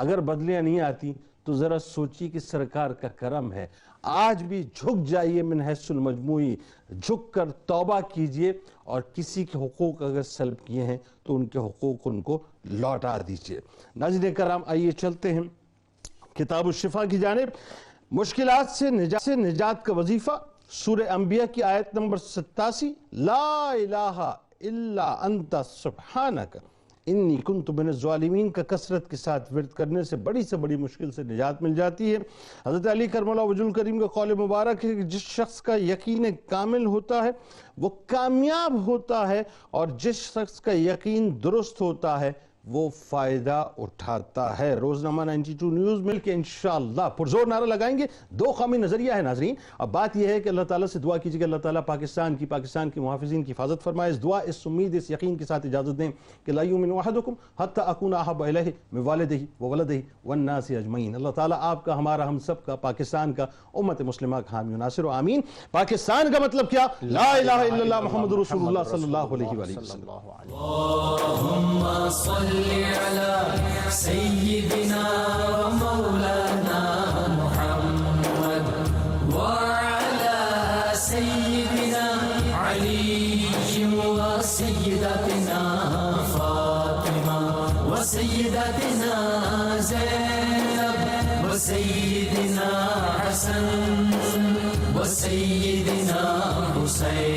اگر بدلیاں نہیں آتی تو ذرا سوچیے کہ سرکار کا کرم ہے. آج بھی جھک جائیے من حیث المجموعی، جھک کر توبہ کیجئے، اور کسی کے حقوق اگر سلب کیے ہیں تو ان کے حقوق ان کو لوٹا دیجئے. ناظرین کرام، آئیے چلتے ہیں کتاب الشفا کی جانب. مشکلات سے نجات کا وظیفہ، سورہ انبیاء کی آیت نمبر 87. لا الہ الا انت سبحانک انی کنت من الظالمین کا کثرت کے ساتھ ورد کرنے سے بڑی سے بڑی مشکل سے نجات مل جاتی ہے. حضرت علی کرم اللہ وجہ الکریم کا قول مبارک ہے کہ جس شخص کا یقین کامل ہوتا ہے وہ کامیاب ہوتا ہے، اور جس شخص کا یقین درست ہوتا ہے وہ فائدہ اٹھاتا ہے. روزنامہ 92 نیوز مل کے انشاءاللہ پرزور نعرہ لگائیں گے. دو قومی نظریہ ہے ناظرین. اب بات یہ ہے کہ اللہ تعالیٰ سے دعا کیجئے کہ اللہ تعالیٰ پاکستان کی محافظین کی حفاظت فرمائے. اس دعا، اس امید، اس یقین کے ساتھ اجازت دیں کہ لا یؤمن احدکم حتی اکون احب الیہ من والدہ وولدہ والناس اجمعین. اللہ تعالیٰ آپ کا، ہمارا، ہم سب کا، پاکستان کا، امت مسلمہ کا حامی و ناصر و آمین. پاکستان کا مطلب کیا؟ لا الہ الا اللہ محمد رسول اللہ صلی اللہ علیہ وآلہ وسلم. اللهم صل على سيدنا ومولانا محمد وعلى سيدنا علي وسيدتنا فاطمة وسيدتنا زينب وسيدنا حسن وسيدنا حسين